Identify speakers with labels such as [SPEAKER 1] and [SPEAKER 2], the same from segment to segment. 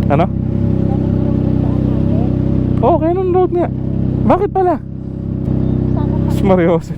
[SPEAKER 1] Ano? Oo, Cannon Road nga. Bakit pala? Mas Mariose.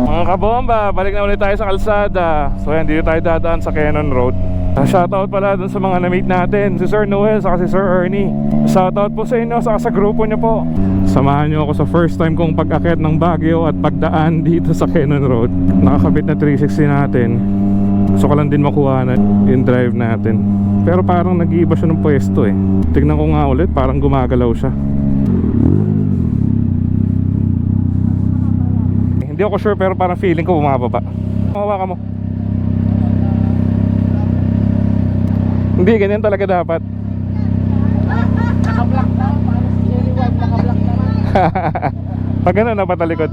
[SPEAKER 1] Mga kabomba, balik na ulit tayo sa kalsada. So yan, dito tayo dadaan sa Cannon Road. Shoutout pala dun sa mga na-meet natin, si Sir Noel saka si Sir Ernie. Shoutout po sa inyo saka sa grupo nyo po. Samahan nyo ako sa first time kong pag-akit ng Baguio at pagdaan dito sa Cannon Road. Nakakabit na 360 natin. Gusto ko lang din makuha na yung drive natin. Pero parang nag-iiba siya ng pwesto eh. Tignan ko nga ulit, parang gumagalaw siya. Hindi ako sure pero parang feeling ko bumababa. Hawakan mo. Hindi, ganyan talaga dapat.
[SPEAKER 2] Naka-block na, parang cherry white, naka-block naman.
[SPEAKER 1] Pag gano'n, napatalikod.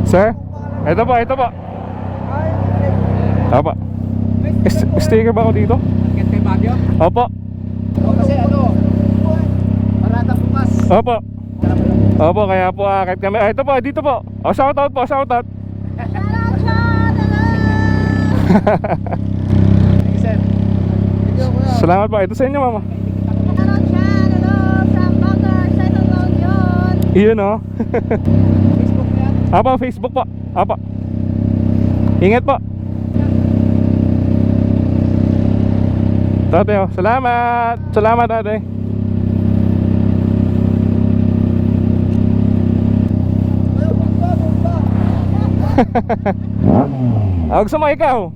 [SPEAKER 1] Sir? Ito po, ito po. Opo. Sticker ba ako dito?
[SPEAKER 2] Agad kay Baguio?
[SPEAKER 1] Opo.
[SPEAKER 2] O kasi ano, parata bukas.
[SPEAKER 1] Opo. Opo, kaya po akit kami. Ito po, dito po. O, shoutout po, shoutout.
[SPEAKER 2] Thank you, sir. Thank you, kuya.
[SPEAKER 1] Salamat po. Ito sa inyo, mama. Iyon o.
[SPEAKER 2] Facebook niya.
[SPEAKER 1] Opo, Facebook po. Opo. Ingat po. Tate, oh. Salamat. Salamat, ate. Gusto mo ikaw?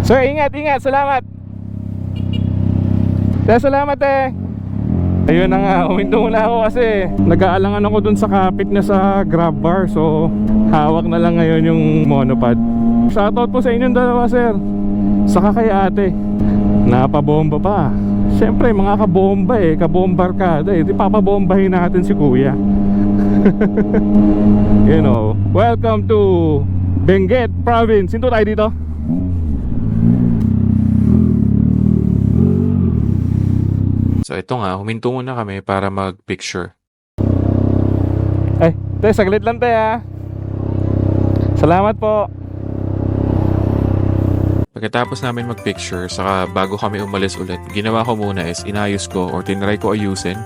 [SPEAKER 1] Sir, ingat, ingat. Salamat. Salamat eh. Ayun na nga, uminto muna ako kasi nag-aalangan ako dun sa kapit na sa grab bar. So, hawak na lang ngayon yung monopod. Shoutout po sa inyong dalawa, sir. Saka kay ate. Napabomba pa. Siyempre, mga kabomba eh. Kabombarkada eh. Di papabombahin natin si kuya. You know, welcome to Benguet Province. Sinto tayo dito?
[SPEAKER 3] So ito nga, huminto muna kami para mag-picture.
[SPEAKER 1] Ay, te, saglit lang te ha. Salamat po.
[SPEAKER 3] Pagkatapos namin mag-picture, saka bago kami umalis ulit, ginawa ko muna is inayos ko or tinry ko ayusin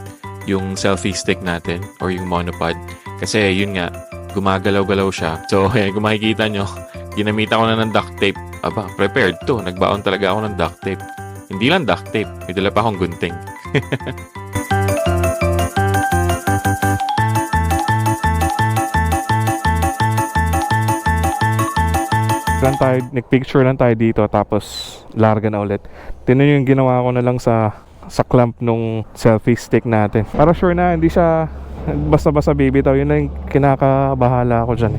[SPEAKER 3] yung selfie stick natin or yung monopod. Kasi yun nga, gumagalaw-galaw siya. So kung makikita nyo, ginamita ko na ng duct tape. Aba, prepared to. Nagbaon talaga ako ng duct tape. Hindi lang duct tape, may dala pa akong gunting.
[SPEAKER 1] Nag-picture lang tayo dito tapos larga na ulit. Tingnan nyo yung ginawa ko na lang sa clamp nung selfie stick natin. Para sure na hindi siya basta-basta bibitaw. Yun na yung kinakabahala ako dyan.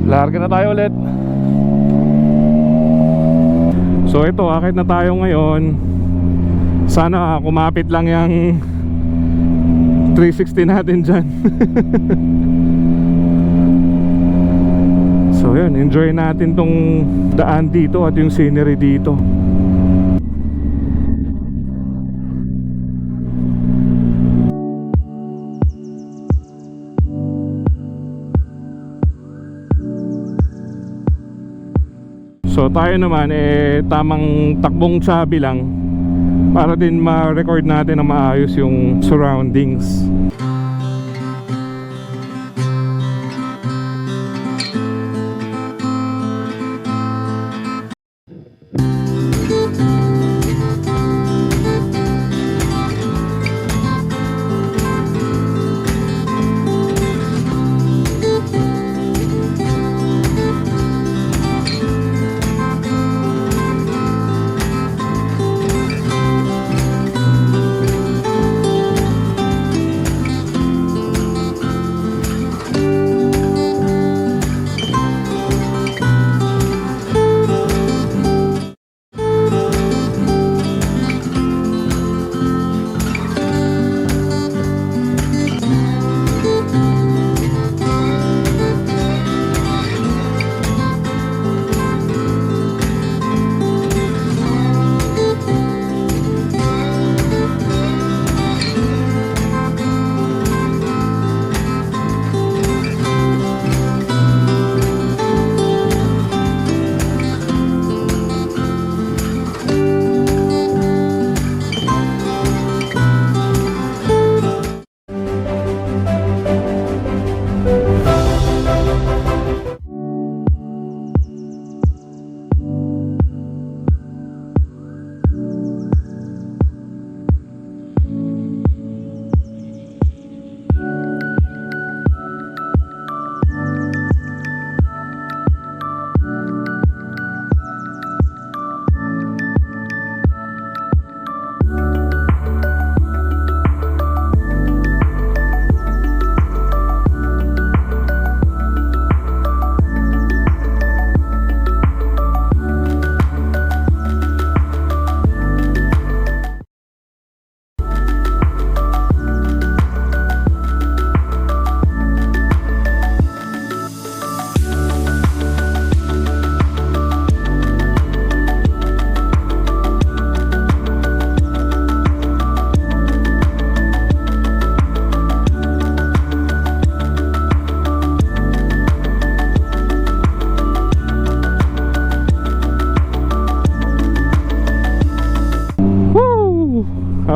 [SPEAKER 1] Larga na tayo ulit. So ito, akit na tayo ngayon. Sana kumapit lang yung 360 natin dyan. So yun, enjoy natin tong daan dito at yung scenery dito. So tayo naman tamang takbong sabi lang para din ma-record natin na maayos yung surroundings.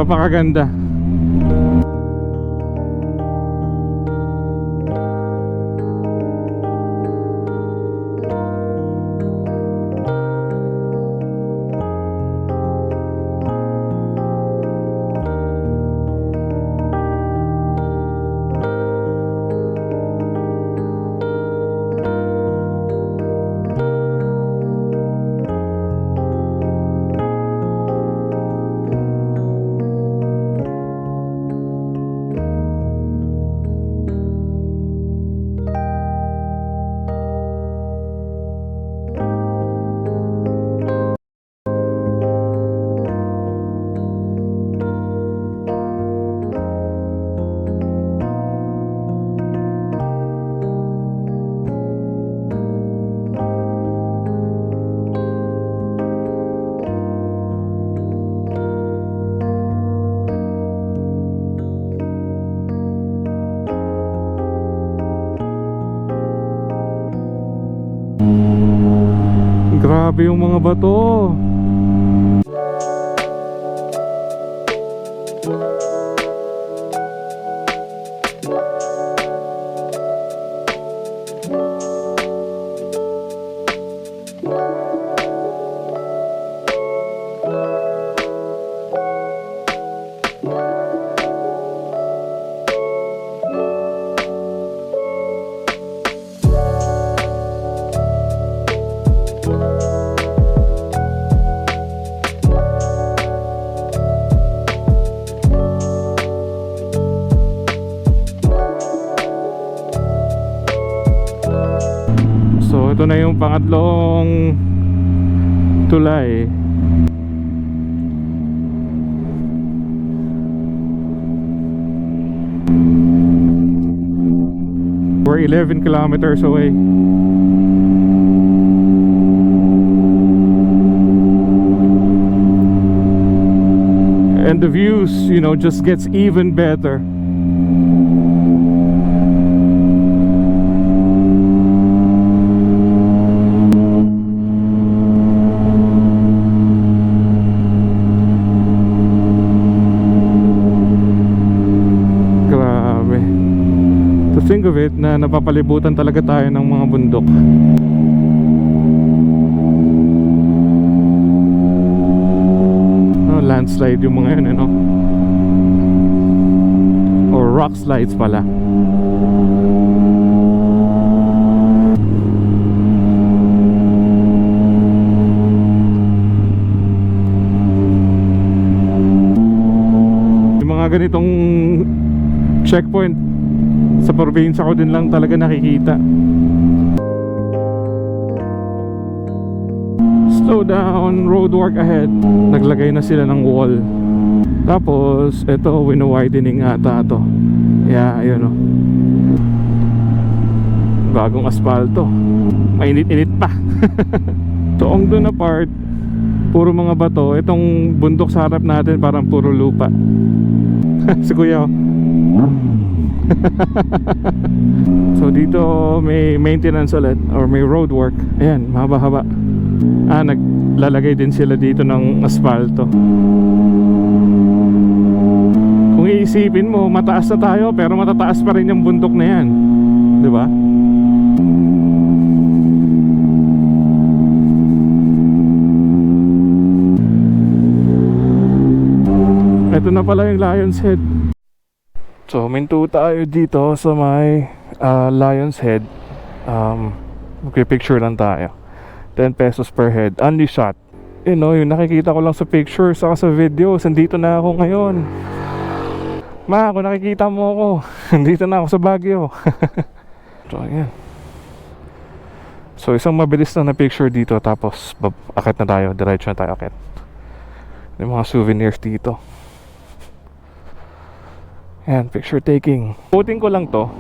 [SPEAKER 1] Napakaganda. Grabe yung mga bato. So ito na yung pangatlong tulay. We're 11 kilometers away. And the views, you know, just gets even better. Think of it na napapalibutan talaga tayo ng mga bundok. Landslide yung mga yun, ano? Or rock slides pala. Yung mga ganitong checkpoint sa probinsya ko din lang talaga nakikita. Slow down, road work ahead. Naglagay na sila ng wall. Tapos ito, wino-widening ata to. Yeah, ayun o. Bagong asfalto. Mainit-init pa. Toong doon na part, puro mga bato. Itong bundok sa harap natin parang puro lupa. Si kuya o. So dito may maintenance ulit or may road work. Ayan, mahaba-haba. Naglalagay din sila dito ng asfalto. Kung iisipin mo, mataas na tayo pero matataas pa rin yung bundok na yan, di ba? Ito na pala yung Lion's Head. So, minto tayo dito sa may Lion's Head. Magpipicture lang tayo. 10 pesos per head. Only shot. You know, yung nakikita ko lang sa picture saka sa videos. Nandito na ako ngayon. Ma, kung nakikita mo ako, nandito na ako sa Baguio. So, ayan. So, isang mabilis na picture dito. Tapos, akit na tayo. Diretso na tayo akit. Yung mga souvenirs dito. Ayan, picture taking. Ikutin ko lang to.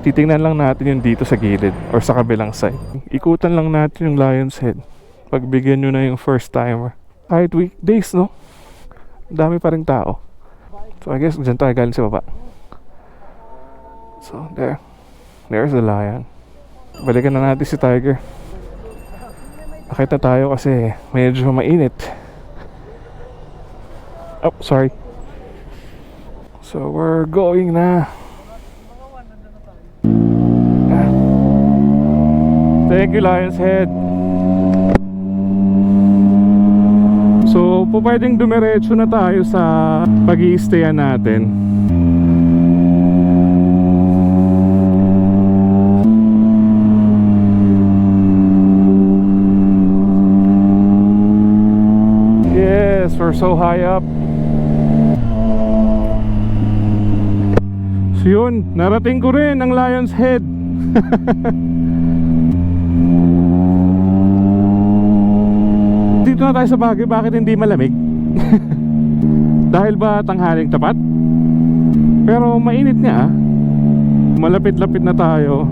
[SPEAKER 1] Titingnan lang natin yung dito sa gilid or sa kabilang side. Ikutan lang natin yung Lion's Head. Pagbigyan nyo na yung first timer. Kahit weekdays, no? Dami pa rin tao. So I guess dyan tayo galing sa baba. So there. There's the lion. Balikan na natin si Tiger. Akit na tayo kasi medyo mainit. Oh, sorry. So we're going na. Thank you, Lion's Head. So, pwedeng dumiretso na tayo sa pag-i-stayan natin. Yes, we're so high up. So yun, narating ko rin ang Lion's Head. Dito na tayo sa Baguio, bakit hindi malamig? Dahil ba tanghaling tapat? Pero mainit nga ah. Malapit-lapit na tayo.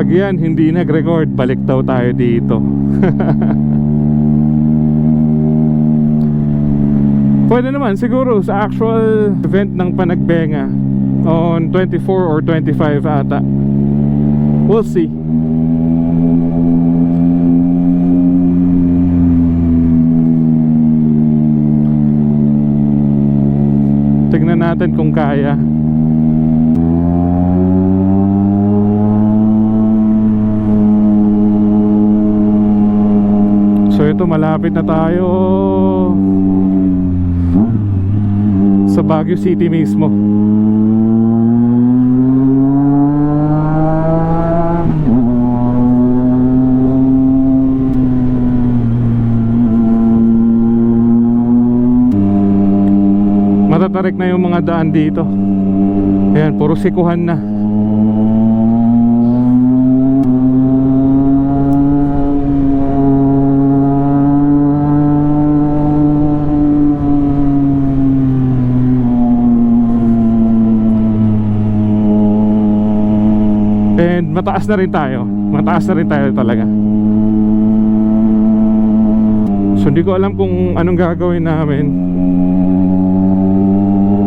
[SPEAKER 1] Pag yan hindi nag-record, balik daw tayo dito. Pwede naman siguro sa actual event ng Panagbenga on 24 or 25 ata. We'll see. Tignan natin kung kaya. So ito, malapit na tayo sa Baguio City mismo. Matatarik na yung mga daan dito. Ayan, puro sikuhan na. And mataas na rin tayo. Mataas na rin tayo talaga. So hindi ko alam kung anong gagawin namin.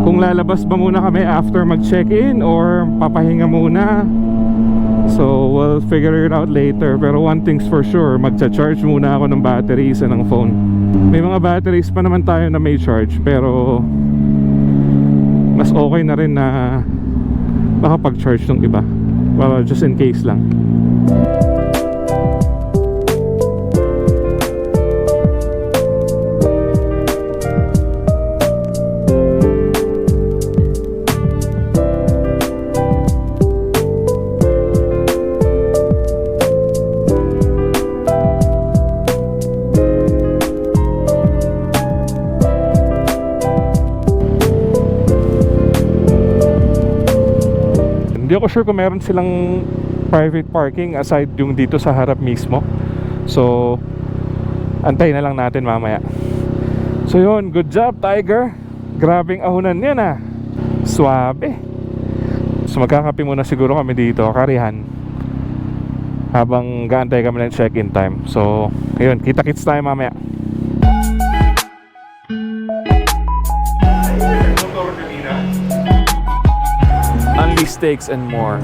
[SPEAKER 1] Kung lalabas ba muna kami after mag-check-in or papahinga muna. So we'll figure it out later. Pero one thing's for sure, magcha-charge muna ako ng batteries and ng phone. May mga batteries pa naman tayo na may charge, pero mas okay na rin na makapag-charge ng iba. Well, just in case lang. Hindi ako sure kung meron silang private parking aside yung dito sa harap mismo. So antay na lang natin mamaya. So yun, good job Tiger. Grabing ahunan yan ah. Suabe. So magkakape muna siguro kami dito, karihan, habang gaantay kami ng check-in time. So yun, kita-kits tayo mamaya. Only steaks and more.